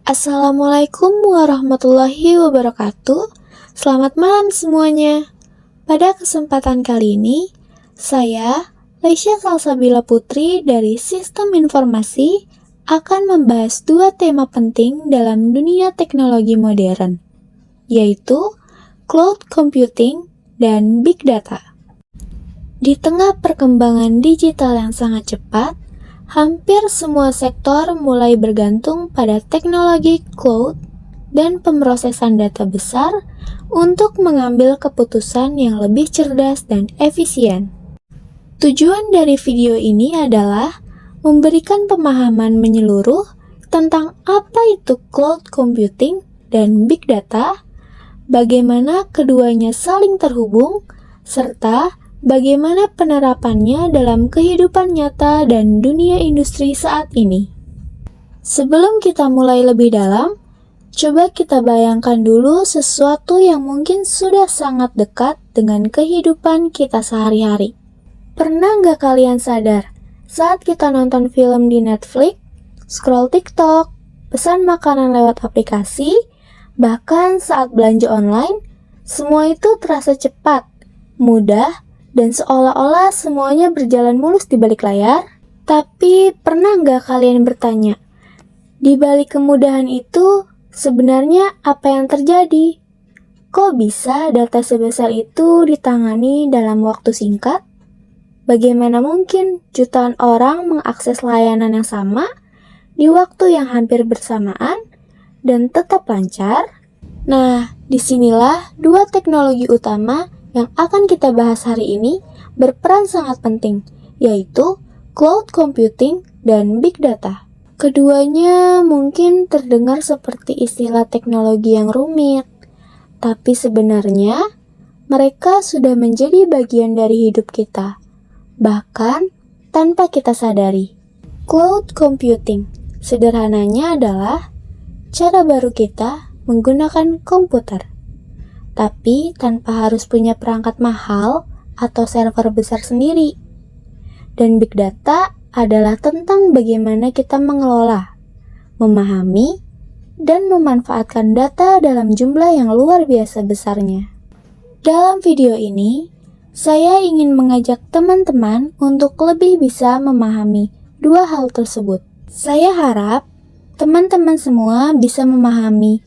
Assalamualaikum warahmatullahi wabarakatuh. Selamat malam semuanya. Pada kesempatan kali ini, saya, Leisha Salsabila Putri dari Sistem Informasi akan membahas dua tema penting dalam dunia teknologi modern, yaitu cloud computing dan big data. Di tengah perkembangan digital yang sangat cepat, hampir semua sektor mulai bergantung pada teknologi cloud dan pemrosesan data besar untuk mengambil keputusan yang lebih cerdas dan efisien. Tujuan dari video ini adalah memberikan pemahaman menyeluruh tentang apa itu cloud computing dan big data, bagaimana keduanya saling terhubung, serta bagaimana penerapannya dalam kehidupan nyata dan dunia industri saat ini. Sebelum kita mulai lebih dalam, coba kita bayangkan dulu sesuatu yang mungkin sudah sangat dekat dengan kehidupan kita sehari-hari. Pernah nggak kalian sadar, saat kita nonton film di Netflix, scroll TikTok, pesan makanan lewat aplikasi, bahkan saat belanja online, semua itu terasa cepat, mudah, dan seolah-olah semuanya berjalan mulus di balik layar? Tapi pernah nggak kalian bertanya, di balik kemudahan itu sebenarnya apa yang terjadi? Kok bisa data sebesar itu ditangani dalam waktu singkat? Bagaimana mungkin jutaan orang mengakses layanan yang sama di waktu yang hampir bersamaan dan tetap lancar? Nah, disinilah dua teknologi utama yang akan kita bahas hari ini berperan sangat penting, yaitu cloud computing dan big data. Keduanya mungkin terdengar seperti istilah teknologi yang rumit, tapi sebenarnya mereka sudah menjadi bagian dari hidup kita, bahkan tanpa kita sadari. Cloud computing sederhananya adalah cara baru kita menggunakan komputer, tapi tanpa harus punya perangkat mahal atau server besar sendiri. Dan big data adalah tentang bagaimana kita mengelola, memahami, dan memanfaatkan data dalam jumlah yang luar biasa besarnya. Dalam video ini, saya ingin mengajak teman-teman untuk lebih bisa memahami dua hal tersebut. Saya harap teman-teman semua bisa memahami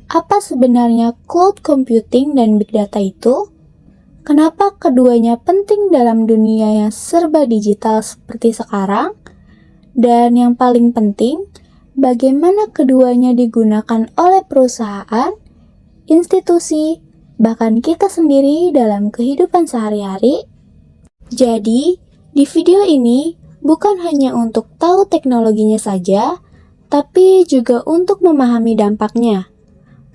apa sebenarnya cloud computing dan big data itu? Kenapa keduanya penting dalam dunia yang serba digital seperti sekarang? Dan yang paling penting, bagaimana keduanya digunakan oleh perusahaan, institusi, bahkan kita sendiri dalam kehidupan sehari-hari? Jadi, di video ini bukan hanya untuk tahu teknologinya saja, tapi juga untuk memahami dampaknya.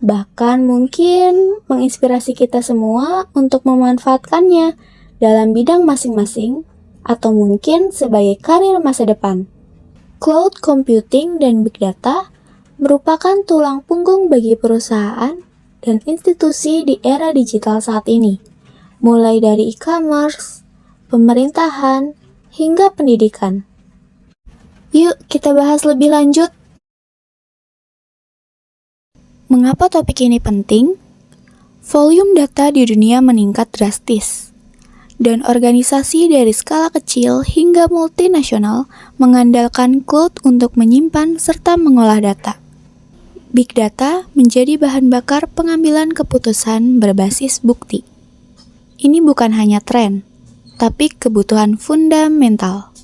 Bahkan mungkin menginspirasi kita semua untuk memanfaatkannya dalam bidang masing-masing atau mungkin sebagai karir masa depan. Cloud computing dan big data merupakan tulang punggung bagi perusahaan dan institusi di era digital saat ini, mulai dari e-commerce, pemerintahan, hingga pendidikan. Yuk kita bahas lebih lanjut. Mengapa topik ini penting? Volume data di dunia meningkat drastis, dan organisasi dari skala kecil hingga multinasional mengandalkan cloud untuk menyimpan serta mengolah data. Big data menjadi bahan bakar pengambilan keputusan berbasis bukti. Ini bukan hanya tren, tapi kebutuhan fundamental.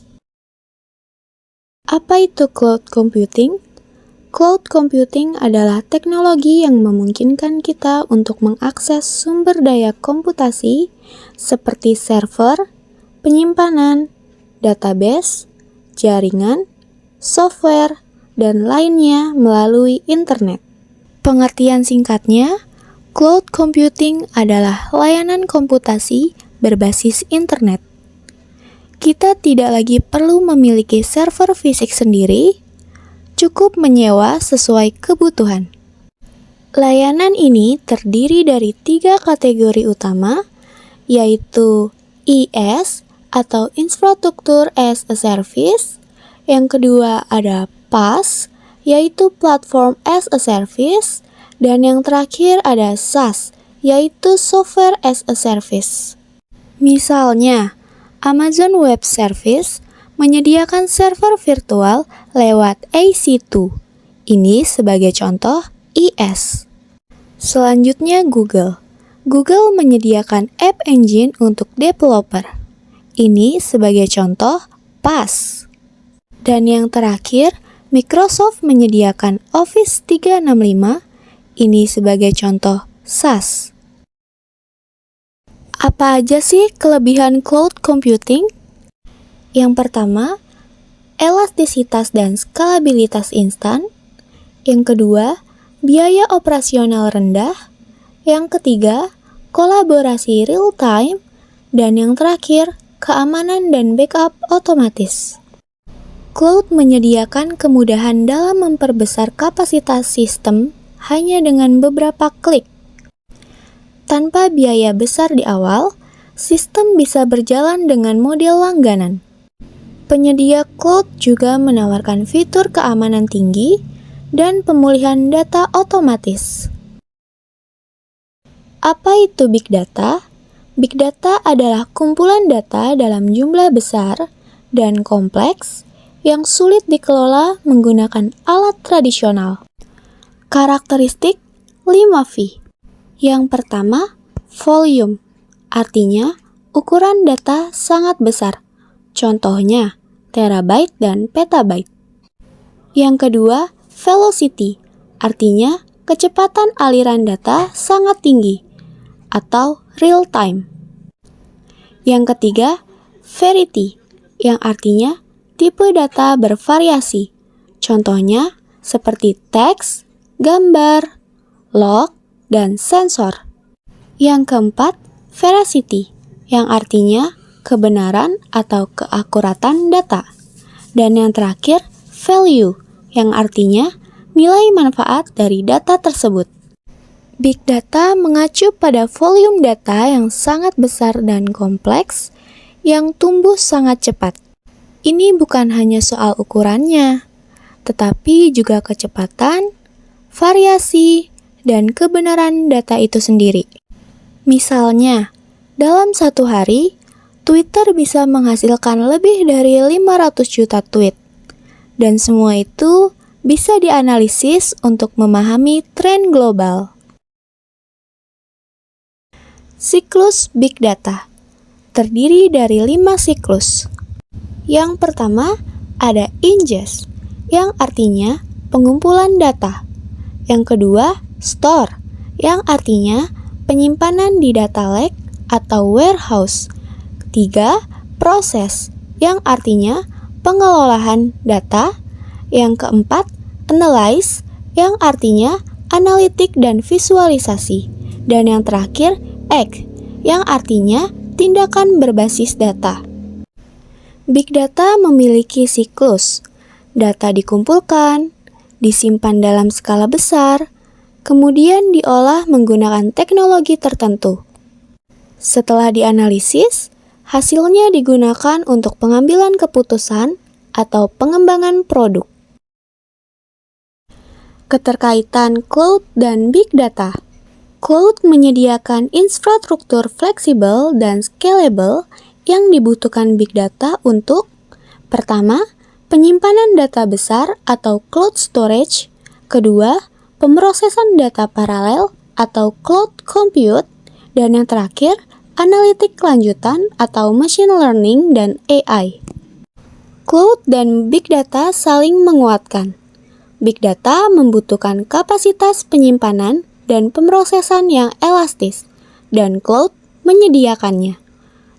Apa itu cloud computing? Cloud computing adalah teknologi yang memungkinkan kita untuk mengakses sumber daya komputasi seperti server, penyimpanan, database, jaringan, software, dan lainnya melalui internet. Pengertian singkatnya, cloud computing adalah layanan komputasi berbasis internet. Kita tidak lagi perlu memiliki server fisik sendiri, cukup menyewa sesuai kebutuhan. Layanan ini terdiri dari 3 kategori utama, yaitu IaaS atau Infrastructure as a Service, yang kedua ada PaaS, yaitu Platform as a Service, dan yang terakhir ada SaaS, yaitu Software as a Service. Misalnya, Amazon Web Service menyediakan server virtual lewat EC2. Ini sebagai contoh IaaS. Selanjutnya Google. Google menyediakan App Engine untuk developer. Ini sebagai contoh PaaS. Dan yang terakhir, Microsoft menyediakan Office 365. Ini sebagai contoh SaaS. Apa aja sih kelebihan cloud computing? Yang pertama, elastisitas dan skalabilitas instan. Yang kedua, biaya operasional rendah. Yang ketiga, kolaborasi real-time. Dan yang terakhir, keamanan dan backup otomatis. Cloud menyediakan kemudahan dalam memperbesar kapasitas sistem hanya dengan beberapa klik. Tanpa biaya besar di awal, sistem bisa berjalan dengan model langganan. Penyedia cloud juga menawarkan fitur keamanan tinggi dan pemulihan data otomatis. Apa itu Big Data? Big Data adalah kumpulan data dalam jumlah besar dan kompleks yang sulit dikelola menggunakan alat tradisional. Karakteristik 5V. Yang pertama, volume, artinya ukuran data sangat besar, contohnya terabyte dan petabyte. Yang kedua, velocity, artinya kecepatan aliran data sangat tinggi, atau real time. Yang ketiga, variety, yang artinya tipe data bervariasi, contohnya seperti teks, gambar, log, dan sensor. Yang keempat, veracity, yang artinya kebenaran atau keakuratan data. Dan yang terakhir, value, yang artinya nilai manfaat dari data tersebut. Big Data mengacu pada volume data yang sangat besar dan kompleks yang tumbuh sangat cepat. Ini bukan hanya soal ukurannya, tetapi juga kecepatan, variasi, dan kebenaran data itu sendiri. Misalnya, dalam satu hari, Twitter bisa menghasilkan lebih dari 500 juta tweet. Dan semua itu bisa dianalisis untuk memahami tren global. Siklus Big Data terdiri dari 5 siklus. Yang pertama, ada ingest, yang artinya pengumpulan data. Yang kedua, store, yang artinya penyimpanan di data lake atau warehouse. Ketiga, proses, yang artinya pengelolaan data. Yang keempat, analyze, yang artinya analitik dan visualisasi. Dan yang terakhir, act, yang artinya tindakan berbasis data. Big Data memiliki siklus. Data dikumpulkan, disimpan dalam skala besar, kemudian diolah menggunakan teknologi tertentu. Setelah dianalisis, hasilnya digunakan untuk pengambilan keputusan atau pengembangan produk. Keterkaitan cloud dan Big Data. Cloud menyediakan infrastruktur fleksibel dan scalable yang dibutuhkan Big Data untuk: pertama, penyimpanan data besar atau cloud storage. Kedua, pemrosesan data paralel atau cloud compute. Dan yang terakhir, analitik lanjutan atau machine learning dan AI. Cloud dan Big Data saling menguatkan. Big Data membutuhkan kapasitas penyimpanan dan pemrosesan yang elastis, dan cloud menyediakannya.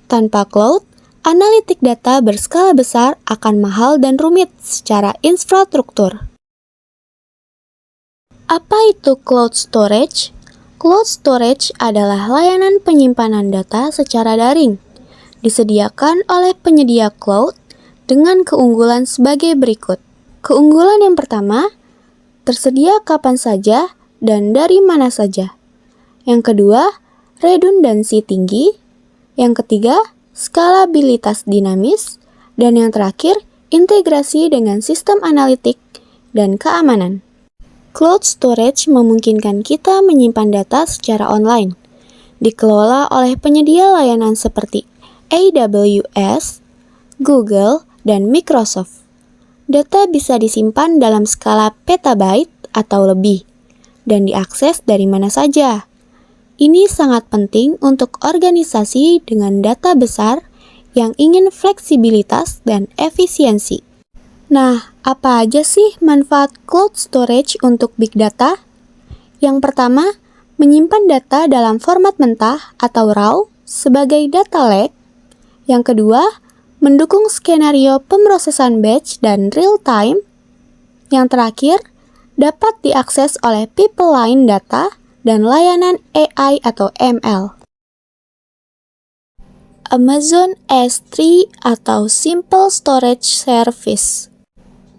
Tanpa cloud, analitik data berskala besar akan mahal dan rumit secara infrastruktur. Apa itu cloud storage? Cloud storage adalah layanan penyimpanan data secara daring. Disediakan oleh penyedia cloud dengan keunggulan sebagai berikut. Keunggulan yang pertama, tersedia kapan saja dan dari mana saja. Yang kedua, redundansi tinggi. Yang ketiga, skalabilitas dinamis. Dan yang terakhir, integrasi dengan sistem analitik dan keamanan. Cloud storage memungkinkan kita menyimpan data secara online, dikelola oleh penyedia layanan seperti AWS, Google, dan Microsoft. Data bisa disimpan dalam skala petabyte atau lebih, dan diakses dari mana saja. Ini sangat penting untuk organisasi dengan data besar yang ingin fleksibilitas dan efisiensi. Nah, apa aja sih manfaat cloud storage untuk big data? Yang pertama, menyimpan data dalam format mentah atau raw sebagai data lake. Yang kedua, mendukung skenario pemrosesan batch dan real time. Yang terakhir, dapat diakses oleh pipeline data dan layanan AI atau ML. Amazon S3 atau Simple Storage Service.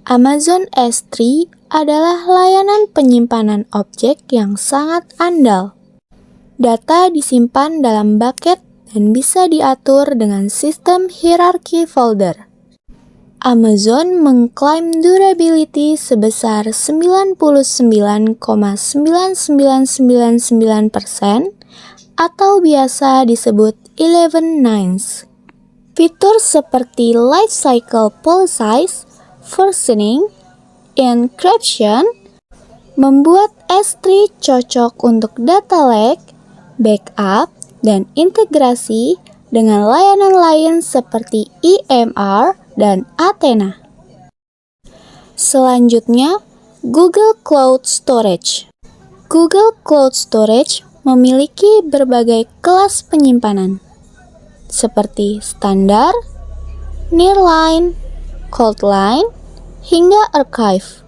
Amazon S3 adalah layanan penyimpanan objek yang sangat andal. Data disimpan dalam bucket dan bisa diatur dengan sistem hierarki folder. Amazon mengklaim durability sebesar 99,9999% atau biasa disebut 11 nines. Fitur seperti life cycle policies, versioning, encryption membuat S3 cocok untuk data lake, backup, dan integrasi dengan layanan lain seperti EMR dan Athena. Selanjutnya, Google Cloud Storage. Google Cloud Storage memiliki berbagai kelas penyimpanan, seperti standar, nearline, coldline, hingga archive.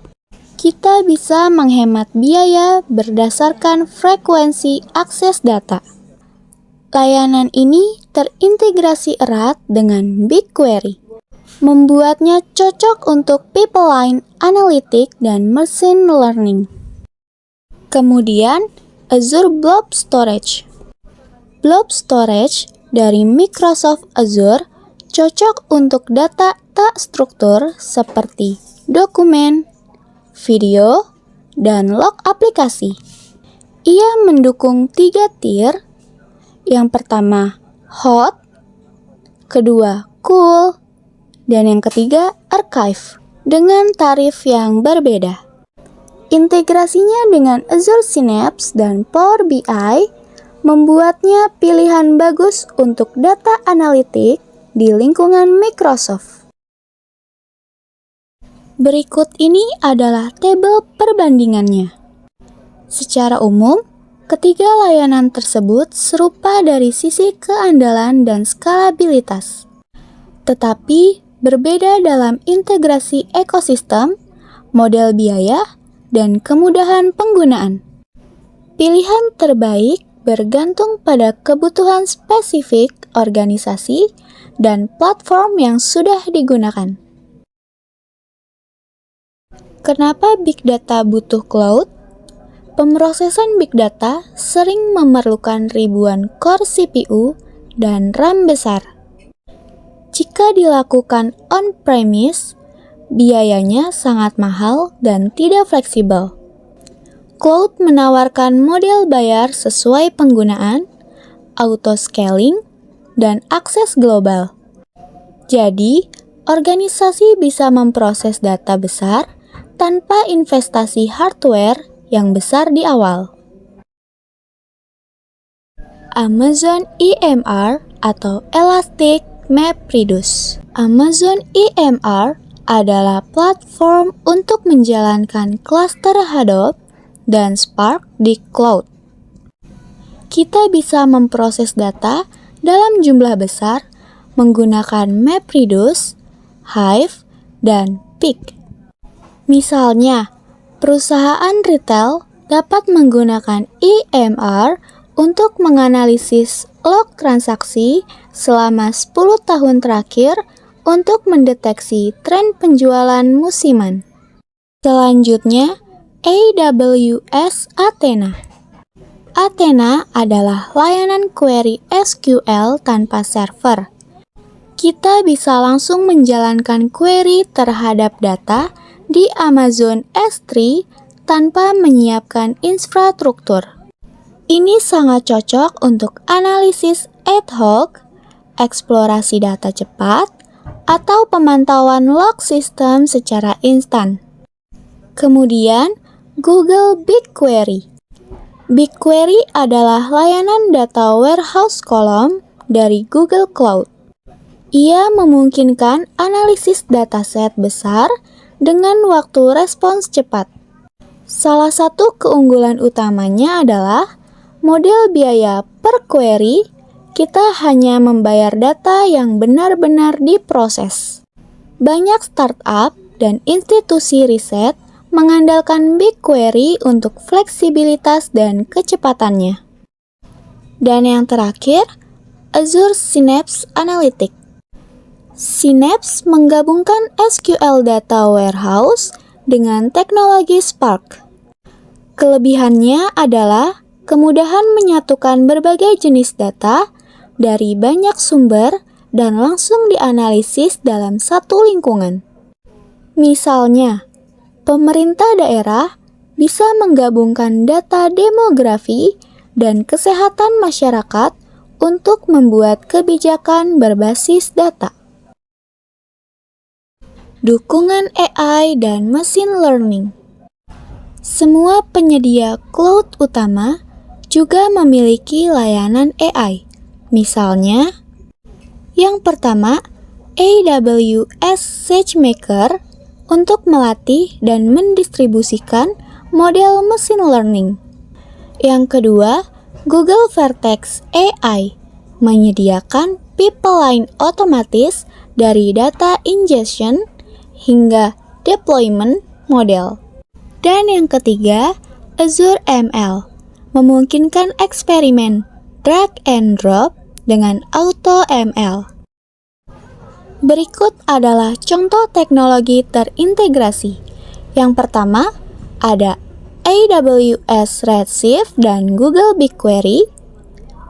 Kita bisa menghemat biaya berdasarkan frekuensi akses data. Layanan ini terintegrasi erat dengan BigQuery, membuatnya cocok untuk pipeline analytic dan machine learning. Kemudian, Azure Blob Storage. Blob Storage dari Microsoft Azure cocok untuk data tak struktur seperti dokumen, video, dan log aplikasi. Ia mendukung 3 tier. Yang pertama, hot, kedua, cool, dan yang ketiga, archive, dengan tarif yang berbeda. Integrasinya dengan Azure Synapse dan Power BI membuatnya pilihan bagus untuk data analitik di lingkungan Microsoft. Berikut ini adalah tabel perbandingannya. Secara umum, ketiga layanan tersebut serupa dari sisi keandalan dan skalabilitas, tetapi berbeda dalam integrasi ekosistem, model biaya, dan kemudahan penggunaan. Pilihan terbaik bergantung pada kebutuhan spesifik organisasi dan platform yang sudah digunakan. Kenapa Big Data butuh cloud? Pemrosesan Big Data sering memerlukan ribuan core CPU dan RAM besar. Jika dilakukan on-premise, biayanya sangat mahal dan tidak fleksibel. Cloud menawarkan model bayar sesuai penggunaan, auto-scaling, dan akses global. Jadi, organisasi bisa memproses data besar tanpa investasi hardware yang besar di awal. Amazon EMR atau Elastic MapReduce. Amazon EMR adalah platform untuk menjalankan cluster Hadoop dan Spark di cloud. Kita bisa memproses data dalam jumlah besar menggunakan MapReduce, Hive, dan Peak. Misalnya, perusahaan retail dapat menggunakan EMR untuk menganalisis log transaksi selama 10 tahun terakhir untuk mendeteksi tren penjualan musiman. Selanjutnya, AWS Athena. Athena adalah layanan query SQL tanpa server. Kita bisa langsung menjalankan query terhadap data di Amazon S3 tanpa menyiapkan infrastruktur. Ini sangat cocok untuk analisis ad hoc, eksplorasi data cepat, atau pemantauan log sistem secara instan. Kemudian, Google BigQuery. BigQuery adalah layanan data warehouse kolom dari Google Cloud. Ia memungkinkan analisis dataset besar dengan waktu respons cepat. Salah satu keunggulan utamanya adalah model biaya per query. Kita hanya membayar data yang benar-benar diproses. Banyak startup dan institusi riset mengandalkan BigQuery untuk fleksibilitas dan kecepatannya. Dan yang terakhir, Azure Synapse Analytics. Synapse menggabungkan SQL Data Warehouse dengan teknologi Spark. Kelebihannya adalah kemudahan menyatukan berbagai jenis data dari banyak sumber dan langsung dianalisis dalam satu lingkungan. Misalnya, pemerintah daerah bisa menggabungkan data demografi dan kesehatan masyarakat untuk membuat kebijakan berbasis data. Dukungan AI dan machine learning. Semua penyedia cloud utama juga memiliki layanan AI. Misalnya, yang pertama, AWS SageMaker untuk melatih dan mendistribusikan model machine learning. Yang kedua, Google Vertex AI menyediakan pipeline otomatis dari data ingestion hingga deployment model. Dan yang ketiga, Azure ML memungkinkan eksperimen drag and drop dengan Auto ML. Berikut adalah contoh teknologi terintegrasi. Yang pertama, ada AWS Redshift dan Google BigQuery.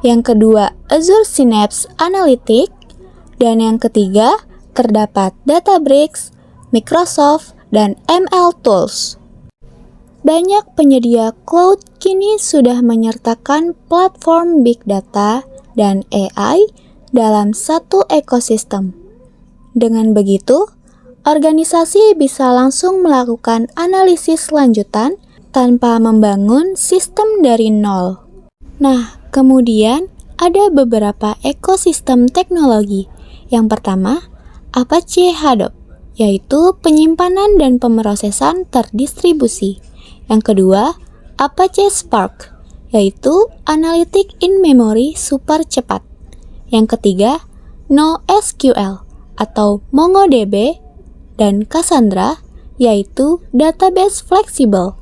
Yang kedua, Azure Synapse Analytics. Dan yang ketiga, terdapat Databricks, Microsoft, dan ML Tools. Banyak penyedia cloud kini sudah menyertakan platform big data dan AI dalam satu ekosistem. Dengan begitu, organisasi bisa langsung melakukan analisis lanjutan tanpa membangun sistem dari nol. Nah, kemudian ada beberapa ekosistem teknologi. Yang pertama, Apache Hadoop, yaitu penyimpanan dan pemrosesan terdistribusi. Yang kedua, Apache Spark, yaitu analitik in memory super cepat. Yang ketiga, NoSQL atau MongoDB, dan Cassandra, yaitu database fleksibel.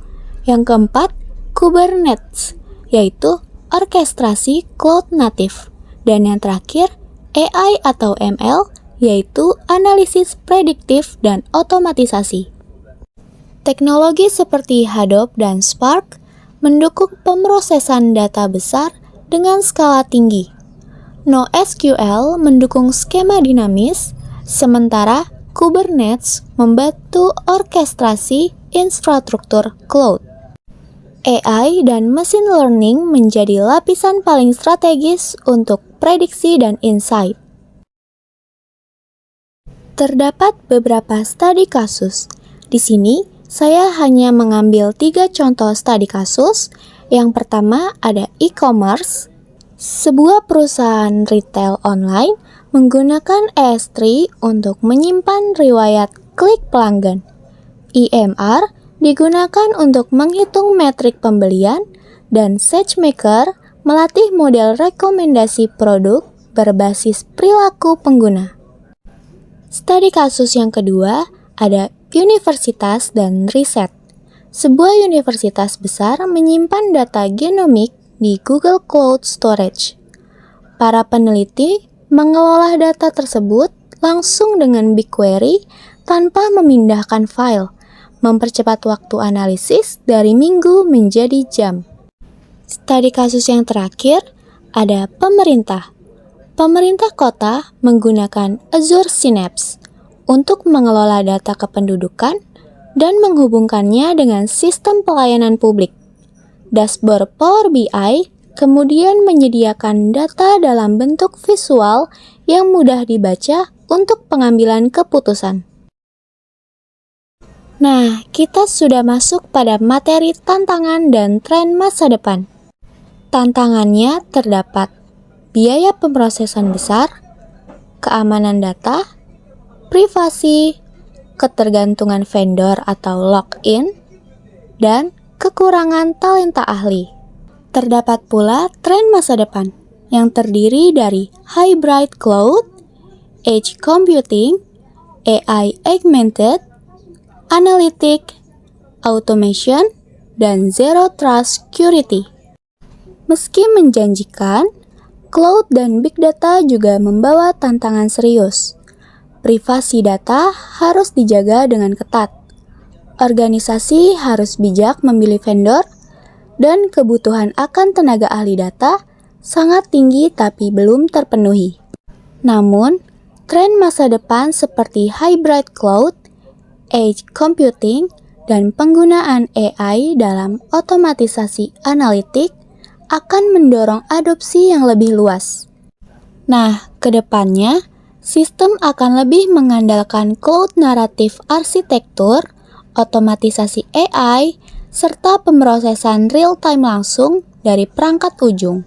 Yang keempat, Kubernetes, yaitu orkestrasi cloud native. Dan yang terakhir, AI atau ML, yaitu analisis prediktif dan otomatisasi. Teknologi seperti Hadoop dan Spark mendukung pemrosesan data besar dengan skala tinggi. NoSQL mendukung skema dinamis, sementara Kubernetes membantu orkestrasi infrastruktur cloud. AI dan machine learning menjadi lapisan paling strategis untuk prediksi dan insight. Terdapat beberapa studi kasus. Di sini, saya hanya mengambil 3 contoh studi kasus. Yang pertama ada e-commerce. Sebuah perusahaan retail online menggunakan S3 untuk menyimpan riwayat klik pelanggan. EMR digunakan untuk menghitung metrik pembelian, dan SageMaker melatih model rekomendasi produk berbasis perilaku pengguna. Studi kasus yang kedua ada universitas dan riset. Sebuah universitas besar menyimpan data genomik di Google Cloud Storage. Para peneliti mengelola data tersebut langsung dengan BigQuery tanpa memindahkan file, mempercepat waktu analisis dari minggu menjadi jam. Studi kasus yang terakhir ada pemerintah. Pemerintah kota menggunakan Azure Synapse untuk mengelola data kependudukan dan menghubungkannya dengan sistem pelayanan publik. Dashboard Power BI kemudian menyediakan data dalam bentuk visual yang mudah dibaca untuk pengambilan keputusan. Nah, kita sudah masuk pada materi tantangan dan tren masa depan. Tantangannya terdapat biaya pemrosesan besar, keamanan data, privasi, ketergantungan vendor atau lock-in, dan kekurangan talenta ahli. Terdapat pula tren masa depan yang terdiri dari hybrid cloud, edge computing, AI augmented, analytic, automation, dan zero trust security. Meski menjanjikan, cloud dan big data juga membawa tantangan serius. Privasi data harus dijaga dengan ketat. Organisasi harus bijak memilih vendor, dan kebutuhan akan tenaga ahli data sangat tinggi tapi belum terpenuhi. Namun, tren masa depan seperti hybrid cloud, edge computing, dan penggunaan AI dalam otomatisasi analitik akan mendorong adopsi yang lebih luas. Nah, ke depannya, sistem akan lebih mengandalkan cloud naratif arsitektur, otomatisasi AI, serta pemrosesan real-time langsung dari perangkat ujung.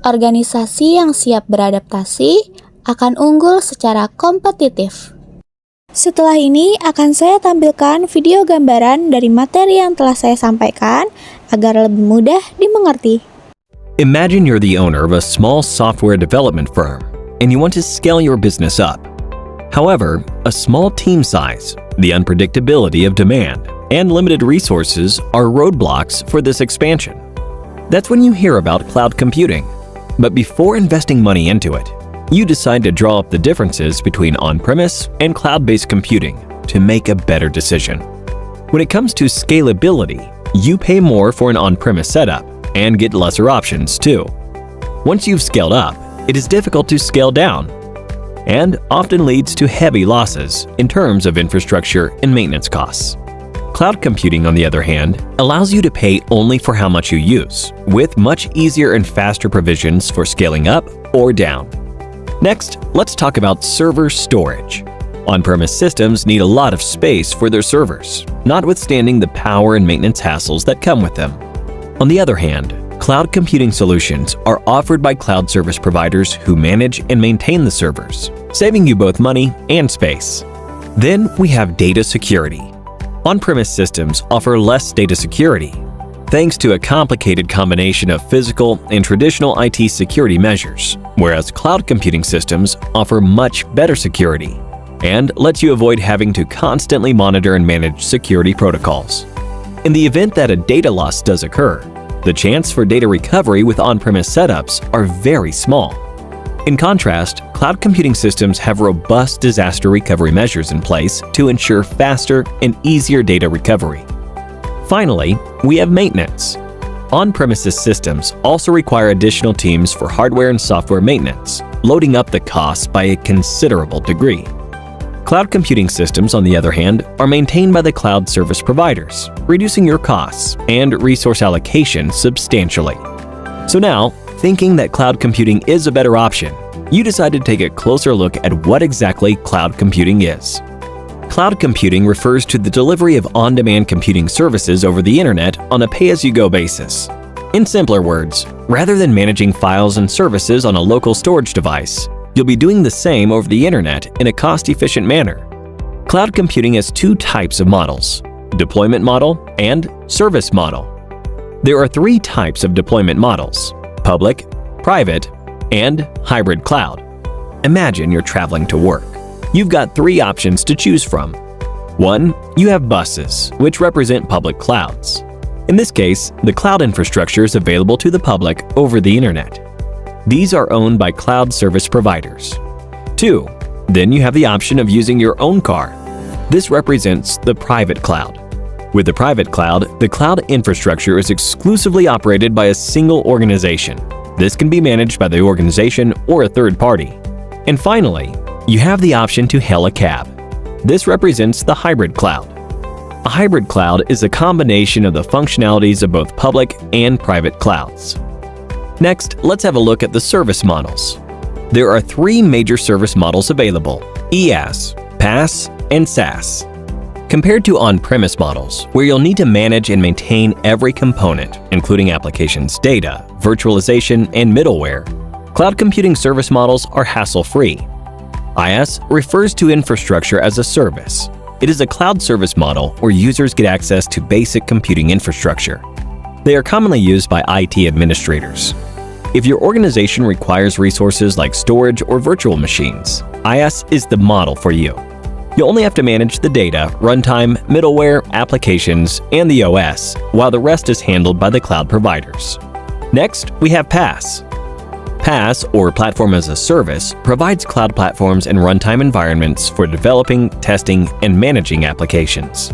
Organisasi yang siap beradaptasi akan unggul secara kompetitif. Setelah ini akan saya tampilkan video gambaran dari materi yang telah saya sampaikan agar lebih mudah dimengerti. Imagine you're the owner of a small software development firm and you want to scale your business up. However, a small team size, the unpredictability of demand, and limited resources are roadblocks for this expansion. That's when you hear about cloud computing. But before investing money into it, you decide to draw up the differences between on-premise and cloud-based computing to make a better decision. When it comes to scalability, you pay more for an on-premise setup and get lesser options too. Once you've scaled up, it is difficult to scale down and often leads to heavy losses in terms of infrastructure and maintenance costs. Cloud computing, on the other hand, allows you to pay only for how much you use, with much easier and faster provisions for scaling up or down. Next, let's talk about server storage. On-premise systems need a lot of space for their servers, notwithstanding the power and maintenance hassles that come with them. On the other hand, cloud computing solutions are offered by cloud service providers who manage and maintain the servers, saving you both money and space. Then we have data security. On-premise systems offer less data security, thanks to a complicated combination of physical and traditional IT security measures, whereas cloud computing systems offer much better security and lets you avoid having to constantly monitor and manage security protocols. In the event that a data loss does occur, the chance for data recovery with on-premise setups are very small. In contrast, cloud computing systems have robust disaster recovery measures in place to ensure faster and easier data recovery. Finally, we have maintenance. On-premises systems also require additional teams for hardware and software maintenance, loading up the costs by a considerable degree. Cloud computing systems, on the other hand, are maintained by the cloud service providers, reducing your costs and resource allocation substantially. So now, thinking that cloud computing is a better option, you decide to take a closer look at what exactly cloud computing is. Cloud computing refers to the delivery of on-demand computing services over the internet on a pay-as-you-go basis. In simpler words, rather than managing files and services on a local storage device, you'll be doing the same over the internet in a cost-efficient manner. Cloud computing has two types of models: deployment model and service model. There are three types of deployment models: public, private, and hybrid cloud. Imagine you're traveling to work. You've got three options to choose from. One, you have buses, which represent public clouds. In this case, the cloud infrastructure is available to the public over the internet. These are owned by cloud service providers. Two, then you have the option of using your own car. This represents the private cloud. With the private cloud, the cloud infrastructure is exclusively operated by a single organization. This can be managed by the organization or a third party. And finally, you have the option to hail a cab. This represents the hybrid cloud. A hybrid cloud is a combination of the functionalities of both public and private clouds. Next, let's have a look at the service models. There are three major service models available: IaaS, PaaS, and SaaS. Compared to on-premise models, where you'll need to manage and maintain every component, including applications data, virtualization, and middleware, cloud computing service models are hassle-free. IaaS refers to infrastructure as a service. It is a cloud service model where users get access to basic computing infrastructure. They are commonly used by IT administrators. If your organization requires resources like storage or virtual machines, IaaS is the model for you. You'll only have to manage the data, runtime, middleware, applications, and the OS, while the rest is handled by the cloud providers. Next, we have PaaS. PaaS, or Platform as a Service, provides cloud platforms and runtime environments for developing, testing, and managing applications.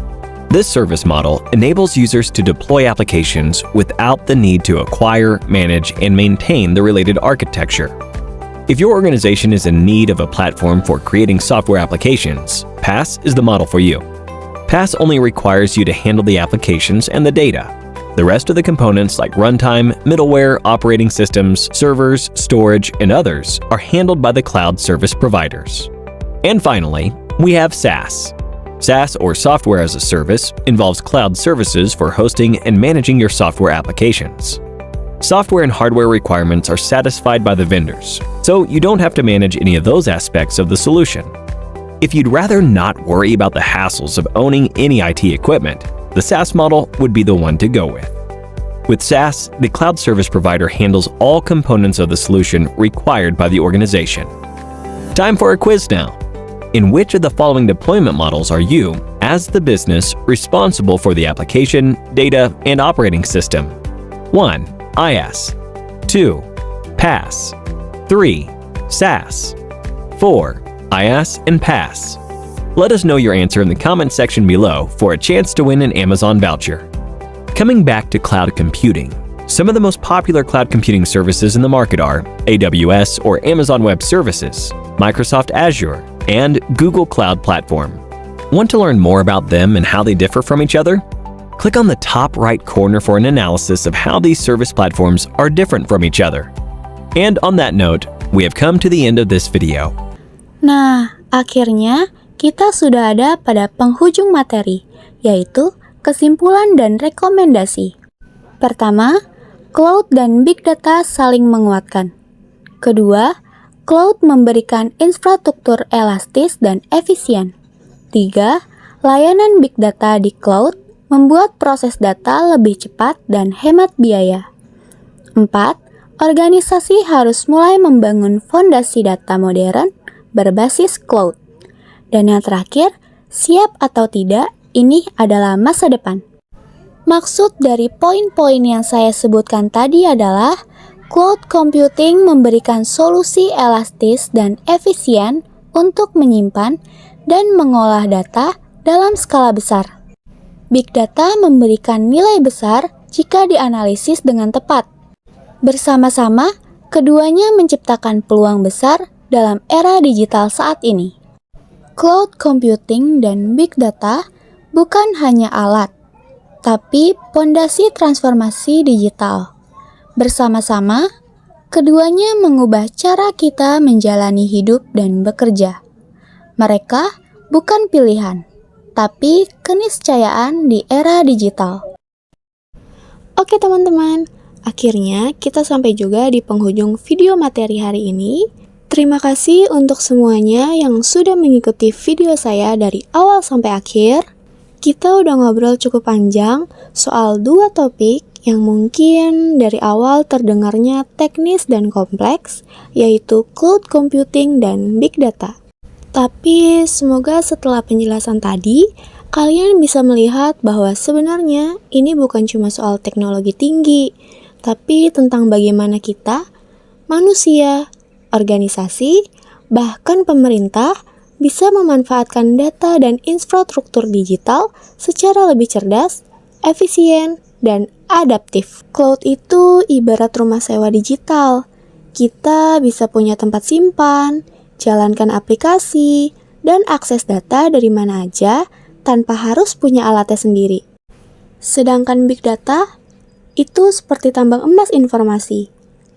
This service model enables users to deploy applications without the need to acquire, manage, and maintain the related architecture. If your organization is in need of a platform for creating software applications, PaaS is the model for you. PaaS only requires you to handle the applications and the data. The rest of the components like runtime, middleware, operating systems, servers, storage, and others are handled by the cloud service providers. And finally, we have SaaS. SaaS, or Software as a Service, involves cloud services for hosting and managing your software applications. Software and hardware requirements are satisfied by the vendors, so you don't have to manage any of those aspects of the solution. If you'd rather not worry about the hassles of owning any IT equipment, the SaaS model would be the one to go with. With SaaS, the cloud service provider handles all components of the solution required by the organization. Time for a quiz now. In which of the following deployment models are you, as the business, responsible for the application, data, and operating system? 1. IaaS. 2. PaaS. 3. SaaS. 4. IaaS and PaaS. Let us know your answer in the comment section below for a chance to win an Amazon voucher. Coming back to cloud computing, some of the most popular cloud computing services in the market are AWS or Amazon Web Services, Microsoft Azure, and Google Cloud Platform. Want to learn more about them and how they differ from each other? Click on the top right corner for an analysis of how these service platforms are different from each other. And on that note, we have come to the end of this video. Nah, akhirnya kita sudah ada pada penghujung materi, yaitu kesimpulan dan rekomendasi. Pertama, cloud dan big data saling menguatkan. Kedua, cloud memberikan infrastruktur elastis dan efisien. 3. Layanan big data di cloud membuat proses data lebih cepat dan hemat biaya. 4. Organisasi harus mulai membangun fondasi data modern berbasis cloud. Dan yang terakhir, siap atau tidak, ini adalah masa depan. Maksud dari poin-poin yang saya sebutkan tadi adalah cloud computing memberikan solusi elastis dan efisien untuk menyimpan dan mengolah data dalam skala besar. Big data memberikan nilai besar jika dianalisis dengan tepat. Bersama-sama, keduanya menciptakan peluang besar dalam era digital saat ini. Cloud computing dan big data bukan hanya alat, tapi pondasi transformasi digital. Bersama-sama, keduanya mengubah cara kita menjalani hidup dan bekerja. Mereka bukan pilihan, tapi keniscayaan di era digital. Oke teman-teman, akhirnya kita sampai juga di penghujung video materi hari ini. Terima kasih untuk semuanya yang sudah mengikuti video saya dari awal sampai akhir. Kita udah ngobrol cukup panjang soal dua topik yang mungkin dari awal terdengarnya teknis dan kompleks, yaitu cloud computing dan big data. Tapi semoga setelah penjelasan tadi, kalian bisa melihat bahwa sebenarnya ini bukan cuma soal teknologi tinggi, tapi tentang bagaimana kita, manusia, organisasi, bahkan pemerintah bisa memanfaatkan data dan infrastruktur digital secara lebih cerdas, efisien, dan adaptif. Cloud itu ibarat rumah sewa digital. Kita bisa punya tempat simpan, jalankan aplikasi, dan akses data dari mana aja tanpa harus punya alatnya sendiri. Sedangkan big data itu seperti tambang emas informasi.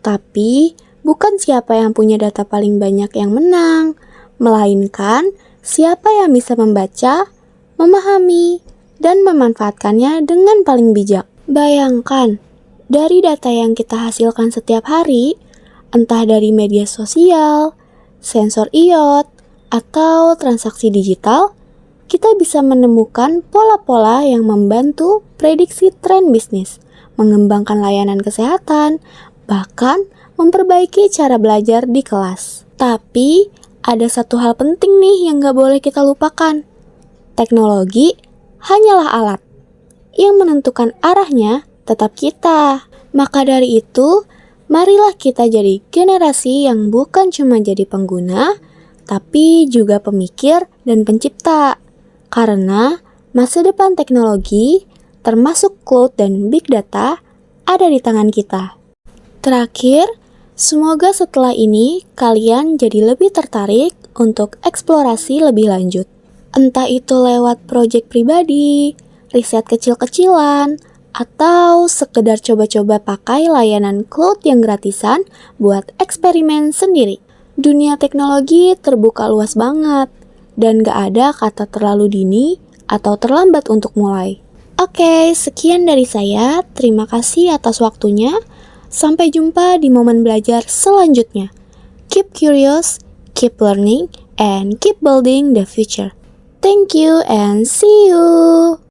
Tapi bukan siapa yang punya data paling banyak yang menang, melainkan siapa yang bisa membaca, memahami, dan memanfaatkannya dengan paling bijak. Bayangkan, dari data yang kita hasilkan setiap hari, entah dari media sosial, sensor iOT, atau transaksi digital, kita bisa menemukan pola-pola yang membantu prediksi tren bisnis, mengembangkan layanan kesehatan, bahkan memperbaiki cara belajar di kelas. Tapi, ada satu hal penting nih yang gak boleh kita lupakan. Teknologi hanyalah alat. Yang menentukan arahnya tetap kita. Maka dari itu, marilah kita jadi generasi yang bukan cuma jadi pengguna, tapi juga pemikir dan pencipta. Karena masa depan teknologi, termasuk cloud dan big data, ada di tangan kita. Terakhir, semoga setelah ini kalian jadi lebih tertarik untuk eksplorasi lebih lanjut. Entah itu lewat proyek pribadi, riset kecil-kecilan, atau sekedar coba-coba pakai layanan cloud yang gratisan buat eksperimen sendiri. Dunia teknologi terbuka luas banget, dan gak ada kata terlalu dini atau terlambat untuk mulai. Oke, sekian dari saya. Terima kasih atas waktunya. Sampai jumpa di momen belajar selanjutnya. Keep curious, keep learning, and keep building the future. Thank you and see you!